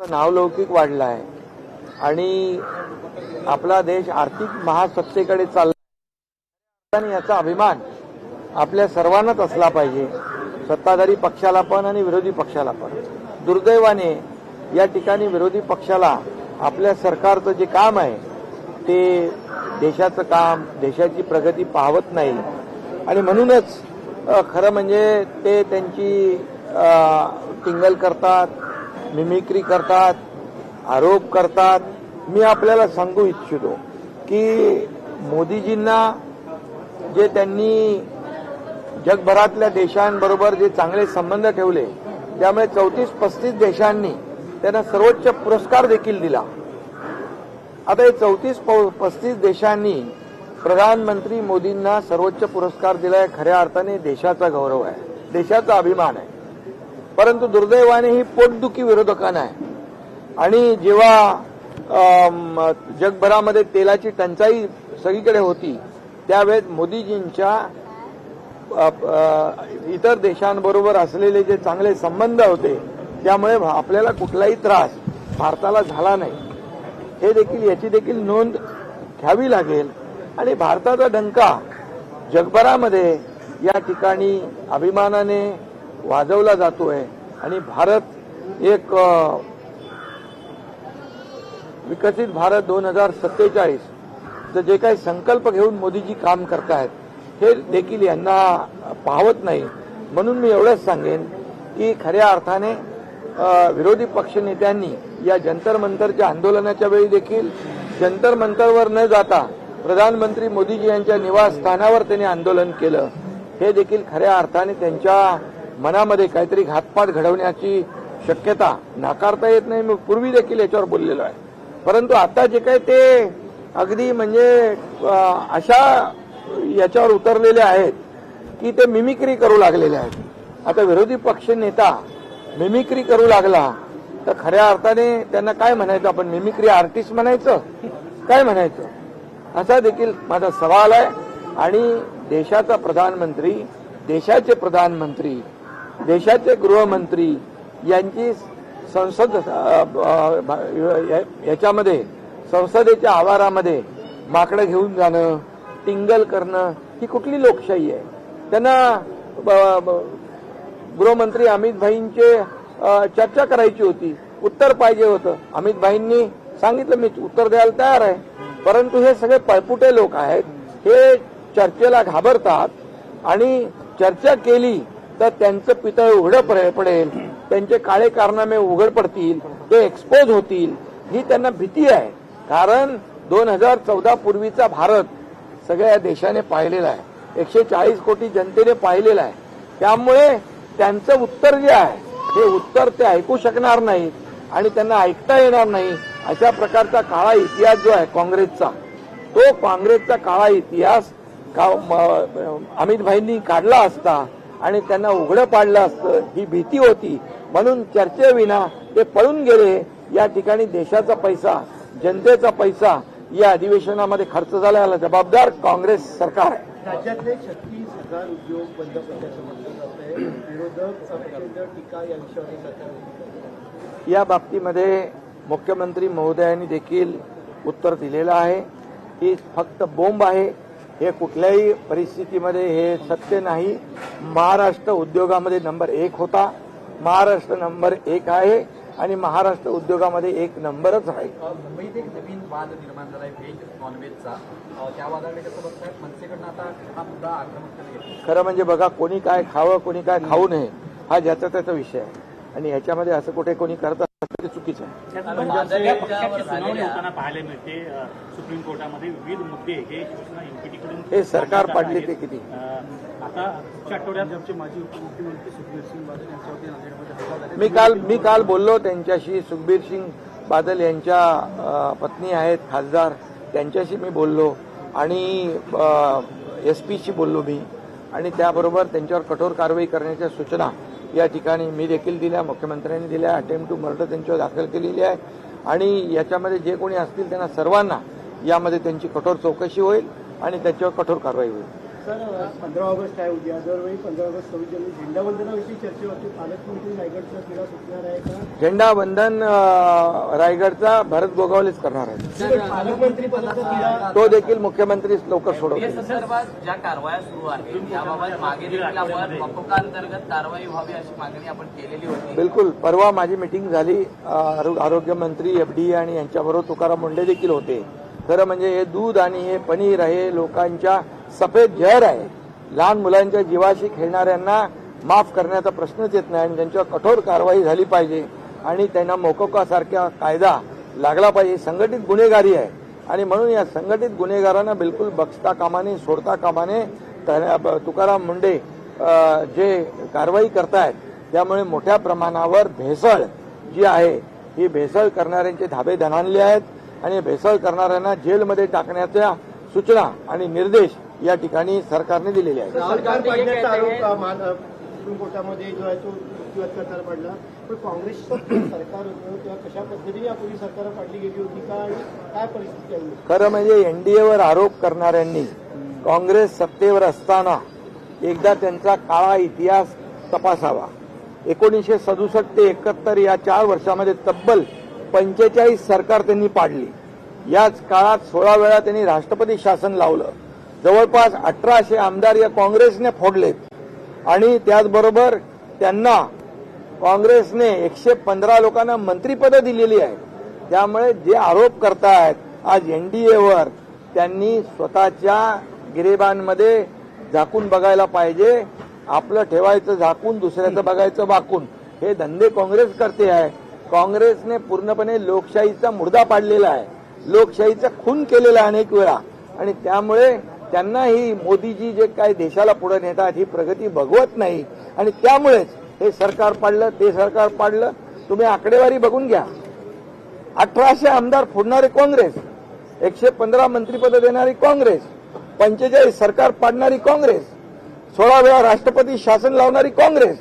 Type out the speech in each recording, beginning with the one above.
नावलौकिक वाढला आहे आणि आपला देश आर्थिक महासत्तेकडे चालला आणि याचा अभिमान आपल्या सर्वांनाच असला पाहिजे, सत्ताधारी पक्षाला पण आणि विरोधी पक्षाला पण। दुर्दैवाने या ठिकाणी विरोधी पक्षाला आपल्या सरकारचं जे काम आहे ते देशाचं काम, देशाची प्रगती पाहवत नाही आणि म्हणूनच खरं म्हणजे ते त्यांची टिंगल करतात, मिमिक्री करतात, आरोप करतात। मी आपल्याला सांगू इच्छितो की मोदीजींना जे त्यांनी जगभरातल्या देशांबरोबर जे चांगले संबंध ठेवले त्यामुळे 34-35 देशांनी त्यांना सर्वोच्च पुरस्कार देखील दिला। आता हे 34-35 देशांनी प्रधानमंत्री मोदींना सर्वोच्च पुरस्कार दिलाय, खऱ्या अर्थाने देशाचा गौरव आहे, देशाचा अभिमान आहे। परंतु दुर्दैवाने ही पोटदुखी विरोधकांना आहे आणि जेव्हा जगभरामध्ये तेलाची टंचाई सगळीकडे होती त्यावेळेस मोदीजींच्या इतर देशांबरोबर असलेले जे चांगले संबंध होते त्यामुळे आपल्याला कुठलाही त्रास भारताला झाला नाही, याची देखील नोंद घ्यावी लागेल। आणि भारताचा डंका जगभरामध्ये या ठिकाणी अभिमानाने वाजवला जातोय आणि भारत एक विकसित भारत 2047 चं जे काही संकल्प घेऊन मोदीजी काम करतायत हे देखील यांना पाहवत नाही। म्हणून मी एवढंच सांगेन की खऱ्या अर्थाने विरोधी पक्ष नेत्यांनी या जंतर मंतरच्या आंदोलनाच्या वेळी देखील जंतर मंतरवर न जाता प्रधानमंत्री मोदीजी यांच्या निवासस्थानावर त्यांनी आंदोलन केलं, हे देखील खऱ्या अर्थाने त्यांच्या मनामध्ये काहीतरी घातपात घडवण्याची शक्यता नाकारता येत नाही। मी पूर्वी देखील याच्यावर बोललेलो आहे, परंतु आता जे काही ते अगदी म्हणजे अशा याच्यावर उतरलेले आहेत की ते मिमिक्री करू लागलेले आहेत। आता विरोधी पक्ष नेता मिमिक्री करू लागला तर खऱ्या अर्थाने त्यांना काय म्हणायचं, आपण मिमिक्री आर्टिस्ट म्हणायचं, काय म्हणायचं, असा देखील माझा सवाल आहे। आणि देशाचा प्रधानमंत्री, देशाचे प्रधानमंत्री, देशाचे गृहमंत्री यांची संसद याच्यामध्ये संसदेच्या आवारामध्ये माकडं घेऊन जाणं, टिंगल करणं ही कुठली लोकशाही आहे? त्यांना गृहमंत्री अमित भाईंचे चर्चा करायची होती, उत्तर पाहिजे होतं। अमित भाईंनी सांगितलं मी उत्तर द्यायला तयार आहे, परंतु हे सगळे पळपुटे लोक आहेत, हे चर्चेला घाबरतात आणि चर्चा केली तर त्यांचं पितळ उघडं पडेल, त्यांचे काळे कारनामे उघड पडतील, ते एक्सपोज होतील, ही त्यांना भीती आहे। कारण 2014 पूर्वीचा भारत सगळ्या देशाने पाहिलेला आहे, 140 कोटी जनतेने पाहिलेला आहे। त्यामुळे त्यांचं उत्तर जे आहे हे उत्तर ते ऐकू शकणार नाहीत आणि त्यांना ऐकता येणार नाही। अशा प्रकारचा काळा इतिहास जो आहे काँग्रेसचा, तो काँग्रेसचा काळा इतिहास अमित भाईंनी काढला असता आणि त्यांना उघडं पाडलं असतं, ही भीती होती। म्हणून चर्चेविना ते पळून गेले। या ठिकाणी देशाचा पैसा, जनतेचा पैसा या अधिवेशनामध्ये खर्च झाला, याला जबाबदार काँग्रेस सरकार आहे। राज्यातले 36,000 उद्योग बंद पडल्याचं म्हटलं जातंय, विरोधक टीका या विषयावर या बाबतीमध्ये मुख्यमंत्री महोदयांनी देखील उत्तर दिलेलं आहे की फक्त बोंब आहे, हे कुठल्याही परिस्थितीमध्ये हे सत्य नाही। महाराष्ट्र उद्योगामध्ये नंबर 1 होता, महाराष्ट्र नंबर 1 आहे आणि महाराष्ट्र उद्योगामध्ये 1 नंबरच आहे। मुंबईत एक नवीन वाद निर्माण झालाय व्हेज नॉनव्हेजचा, त्या वादाकडे कसं बघताय मनसेकडनं आता हा मुद्दा आक्रमक केला? खरं म्हणजे बघा, कोणी काय खावं कोणी काय खाऊ नये हा ज्याचा त्याचा विषय आहे आणि ह्याच्यामध्ये असं कुठे कोणी करत असतं ते चुकीचं आहे। सुनावणी होताना पाहायला मिळते सुप्रीम कोर्टामध्ये विविध मुद्दे हे शिवसेना एनपीटीकडून हे सरकार पाडले ते किती। आता आठवड्यात माजी उपमुख्यमंत्री सुखबीर सिंग बादल यांच्यावरती नांदेडमध्ये मी काल बोललो त्यांच्याशी, सुखबीर सिंग बादल यांच्या पत्नी आहेत खासदार, त्यांच्याशी मी बोललो आणि एसपीशी बोललो मी आणि त्याबरोबर त्यांच्यावर कठोर कारवाई करण्याच्या सूचना या ठिकाणी मी देखील दिल्या, मुख्यमंत्र्यांनी दिल्या। अटेम्प्ट टू मर्डर त्यांच्यावर दाखल केलेली आहे आणि याच्यामध्ये जे कोणी असतील त्यांना सर्वांना यामध्ये त्यांची कठोर चौकशी होईल आणि त्याच्यावर कठोर कारवाई होईल। सर 15 ऑगस्ट आहे उद्या. दरवेळी 15 ऑगस्ट 26 जानेवारी झेंडावंदनाविषयी चर्चा होती. पालकमंत्री रायगडचा क्रीडा सुटणार आहे का? झेंडावंदन रायगडचा भरत गोगावलेच करणार आहे. पालकमंत्री पदाचा क्रीडा तो देखील मुख्यमंत्री लवकर सोडवतील. या संदर्भात ज्या कारवाया सुरू आहेत त्याबाबत मागे देखील आपण मकोकांतर्गत कारवाई व्हावी अशी मागणी आपण केलेली होती. बिलकुल. परवा माझी मिटिंग झाली. आरोग्यमंत्री FD आणि यांच्याबरोबर तुकाराम मुंडे देखील होते. खरं म्हणजे हे दूध आणि हे पनीर हे लोकांच्या सफेद जहर आहे. लहान मुलांच्या जीवाशी खेळणाऱ्यांना माफ करण्याचा प्रश्नच येत नाही आणि त्यांच्यावर कठोर कारवाई झाली पाहिजे आणि त्यांना मोकोकासारखा कायदा लागला पाहिजे. संघटित गुन्हेगारी आहे आणि म्हणून या संघटित गुन्हेगारांना बिलकुल बक्षता कामाने सोडता कामाने तुकाराम मुंडे जे कारवाई करतायत त्यामुळे मोठ्या प्रमाणावर भेसळ जी आहे ही भेसळ करणाऱ्यांचे धाबे दणाणले आहेत आणि भेसळ करणाऱ्यांना जेलमध्ये टाकण्याच्या सूचना आणि निर्देश या ठिकाणी सरकारने दिलेले आहेत. सरकार पाडण्याचा आरोप सुप्रीम कोर्टामध्ये जो आहे तो युक्तिवाद करताना पडला. पण काँग्रेसचं सरकार होतं तेव्हा कशा पद्धतीने यापूर्वी सरकार पाडली गेली होती का आणि काय परिस्थिती आहे? खरं म्हणजे NDAवर आरोप करणाऱ्यांनी काँग्रेस सत्तेवर असताना एकदा त्यांचा काळा इतिहास तपासावा. 1967 ते 71 या 4 वर्षामध्ये तब्बल 45 सरकार त्यांनी पाडली. याच काळात 16 वेळा त्यांनी राष्ट्रपती शासन लावलं. जवळपास 1800 आमदार या काँग्रेसने फोडलेत आणि त्याचबरोबर त्यांना काँग्रेसने 115 लोकांना मंत्रिपदं दिलेली आहेत. त्यामुळे जे आरोप करतायत आज NDAवर त्यांनी स्वतःच्या गिरेबांमध्ये झाकून बघायला पाहिजे. आपलं ठेवायचं झाकून दुसऱ्याचं बघायचं वाकून हे धंदे काँग्रेस करते आहे. काँग्रेसने पूर्णपणे लोकशाहीचा मुर्दा पाडलेला आहे. लोकशाहीचा खून केलेला आहे अनेक वेळा आणि त्यामुळे त्यांनाही मोदीजी जे काय देशाला पुढे नेतात ही प्रगती बघवत नाही आणि त्यामुळेच हे सरकार पाडलं ते सरकार पाडलं. तुम्ही आकडेवारी बघून घ्या. 1800 आमदार फोडणारे काँग्रेस, 115 मंत्रिपदं देणारी काँग्रेस, 45 सरकार पाडणारी काँग्रेस, 16 वेळा राष्ट्रपती शासन लावणारी काँग्रेस.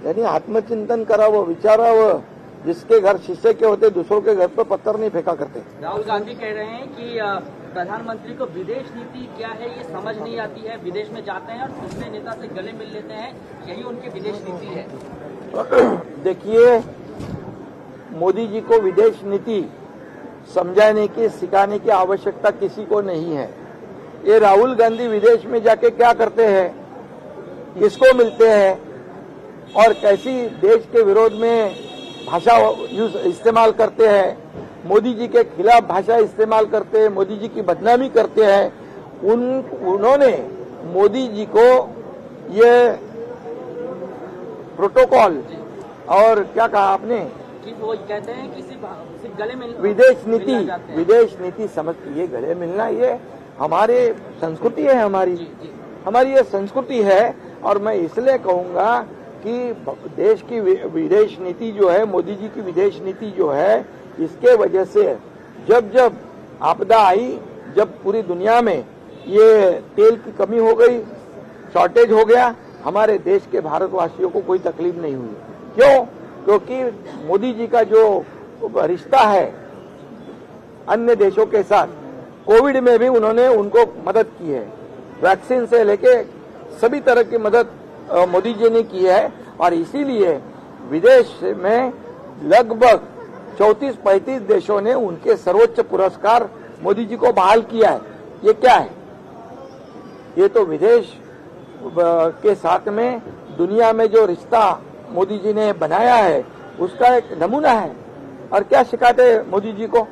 यांनी आत्मचिंतन करावं, विचारावं. जिसके घर शीशे के होते दूसरों के घर पर पत्थर नहीं फेंका करते. राहुल गांधी कह रहे हैं कि प्रधानमंत्री को विदेश नीति क्या है ये समझ नहीं आती है. विदेश में जाते हैं और दूसरे नेता से गले मिल लेते हैं, यही उनकी विदेश नीति है. देखिए, मोदी जी को विदेश नीति समझाने की सिखाने की आवश्यकता किसी को नहीं है. ये राहुल गांधी विदेश में जाके क्या करते हैं, किसको मिलते हैं और कैसी देश के विरोध में भाषा इस्तेमाल करते हैं, मोदी जी के खिलाफ भाषा इस्तेमाल करते हैं, मोदी जी की बदनामी करते हैं. उन्होंने मोदी जी को ये प्रोटोकॉल और क्या कहा आपने कि वो कहते हैं कि सिर्फ गले मिल विदेश नीति समझ ये गले मिलना ये हमारे संस्कृति है. हमारी ये संस्कृति है और मैं इसलिए कहूंगा कि देश की विदेश नीति जो है, मोदी जी की विदेश नीति जो है, इसके वजह से जब जब आपदा आई, जब पूरी दुनिया में ये तेल की कमी हो गई, शॉर्टेज हो गया, हमारे देश के भारतवासियों को कोई तकलीफ नहीं हुई. क्यों? क्योंकि मोदी जी का जो रिश्ता है अन्य देशों के साथ, कोविड में भी उन्होंने उनको मदद की है. वैक्सीन से लेके सभी तरह की मदद मोदी जी ने की है और इसीलिए विदेश में लगभग 34-35 देशों ने उनके सर्वोच्च पुरस्कार मोदी जी को बहाल किया है. ये क्या है? ये तो विदेश के साथ में दुनिया में जो रिश्ता मोदी जी ने बनाया है उसका एक नमूना है. और क्या सिखाते मोदी जी को?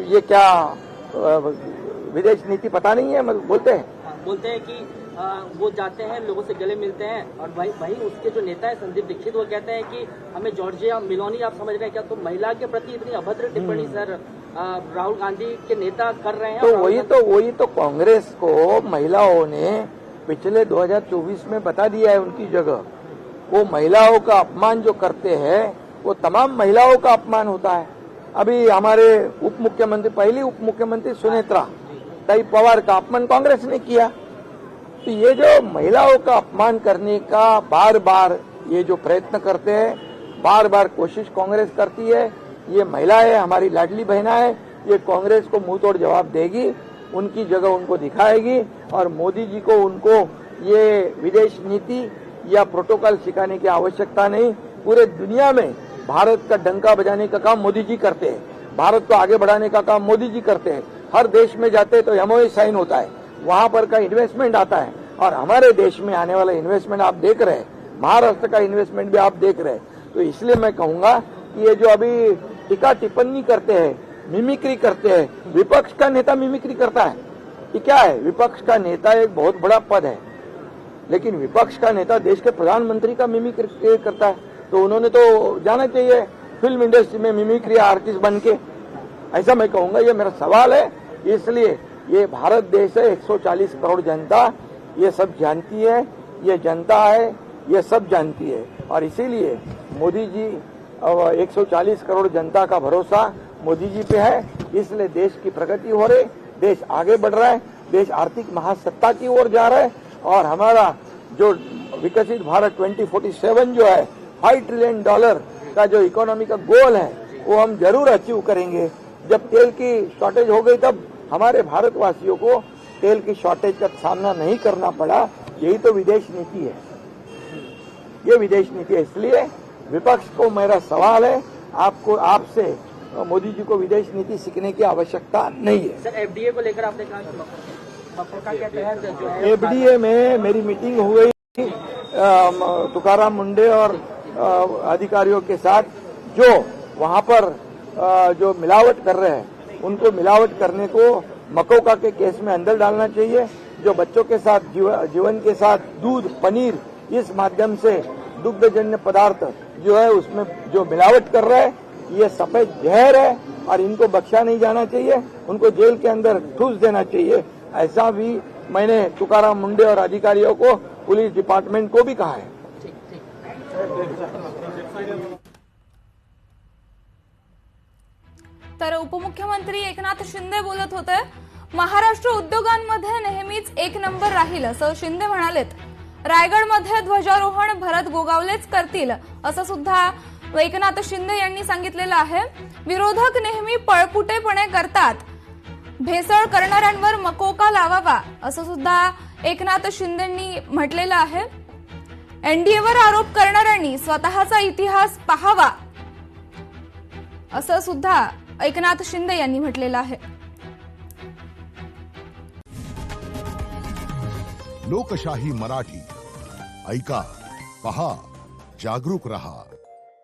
ये क्या विदेश नीति पता नहीं है? बोलते हैं कि वो जाते हैं, लोगों से गले मिलते हैं और वहीं उसके जो नेता है संदीप दीक्षित वो कहते हैं कि हमें जॉर्जिया मिलोनी आप समझ रहे हैं क्या? तो महिला के प्रति इतनी अभद्र टिप्पणी सर राहुल गांधी के नेता कर रहे हैं. तो वही तो कांग्रेस को महिलाओं ने पिछले 2024 में बता दिया है उनकी जगह. वो महिलाओं का अपमान जो करते हैं वो तमाम महिलाओं का अपमान होता है. अभी हमारे उप मुख्यमंत्री, पहली उप मुख्यमंत्री सुनेत्रा ताई पवार का अपमान कांग्रेस ने किया. तो ये जो महिलाओं का अपमान करने का बार बार ये जो प्रयत्न करते हैं, बार बार कोशिश कांग्रेस करती है. ये महिला है, हमारी लाडली बहना है, ये कांग्रेस को मुंह तोड़ जवाब देगी. उनकी जगह उनको दिखाएगी और मोदी जी को उनको ये विदेश नीति या प्रोटोकॉल सिखाने की आवश्यकता नहीं। पूरे दुनिया में भारत का डंका बजाने का काम मोदी जी करते हैं, भारत को आगे बढ़ाने का काम मोदी जी करते हैं। हर देश में जाते हैं तो एमओयू साइन होता है, वहां पर का इन्वेस्टमेंट आता है और हमारे देश में आने वाला इन्वेस्टमेंट आप देख रहे हैं, महाराष्ट्र का इन्वेस्टमेंट भी आप देख रहे हैं। तो इसलिए मैं कहूंगा कि ये जो अभी टीका टिप्पणी करते हैं, मिमिक्री करते हैं, विपक्ष का नेता मिमिक्री करता है, ये क्या है? विपक्ष का नेता एक बहुत बड़ा पद है, लेकिन विपक्ष का नेता देश के प्रधानमंत्री का मिमिक्री करता है। तो उन्होंने तो जाना चाहिए फिल्म इंडस्ट्री में मिमिक्री आर्टिस्ट बन के, ऐसा मैं कहूंगा। ये मेरा सवाल है। इसलिए ये भारत देश है, 140 करोड़ जनता ये सब जानती है, ये जनता है, ये सब जानती है और इसीलिए मोदी जी 140 करोड़ जनता का भरोसा मोदी जी पे है। इसलिए देश की प्रगति हो रही, देश आगे बढ़ रहा है, देश आर्थिक महासत्ता की ओर जा रहा है और हमारा जो विकसित भारत 2047 जो है $5 ट्रिलियन का जो इकोनॉमी का गोल है वो हम जरूर अचीव करेंगे। जब तेल की शॉर्टेज हो गई तब हमारे भारतवासियों को तेल की शॉर्टेज का सामना नहीं करना पड़ा। यही तो विदेश नीति है, ये विदेश नीति है। इसलिए विपक्ष को मेरा सवाल है, आपसे मोदी जी को विदेश नीति सीखने की आवश्यकता नहीं है। सर एफडीए को लेकर आपने कहा कि मकोका के तहत जो है एफडीए में मेरी मीटिंग हुई तुकाराम मुंडे और अधिकारियों के साथ, जो वहां पर जो मिलावट कर रहे हैं उनको मिलावट करने को मकोका के केस में अंदर डालना चाहिए। जो बच्चों के साथ जीवन के साथ दूध, पनीर, इस माध्यम से दुग्धजन्य पदार्थ जो है उसमें जो मिलावट कर रहा है ये सफेद जहर है और इनको बख्शा नहीं जाना चाहिए, उनको जेल के अंदर ठूस देना चाहिए। ऐसा भी मैंने तुकाराम मुंडे और अधिकारियों को, पुलिस डिपार्टमेंट को भी कहा है। तर उपमुख्यमंत्री एकनाथ शिंदे बोलत होते। महाराष्ट्र उद्योगांमध्ये नेहमीच एक नंबर राहील असं शिंदे म्हणालेत। रायगडमध्ये ध्वजारोहण भरत गोगावलेच करतील असं सुद्धा एकनाथ शिंदे यांनी सांगितलेलं आहे। विरोधक नेहमी पळपुटेपणे करतात, भेसळ करणाऱ्यांवर मकोका लावावा असं सुद्धा एकनाथ शिंदेंनी म्हटलेलं आहे। एनडीएवर आरोप करणाऱ्यांनी स्वतःचा इतिहास पाहावा असं सुद्धा एकनाथ शिंदे यांनी म्हटलेलं आहे। लोकशाही मराठी ऐका, पहा, जागरूक रहा।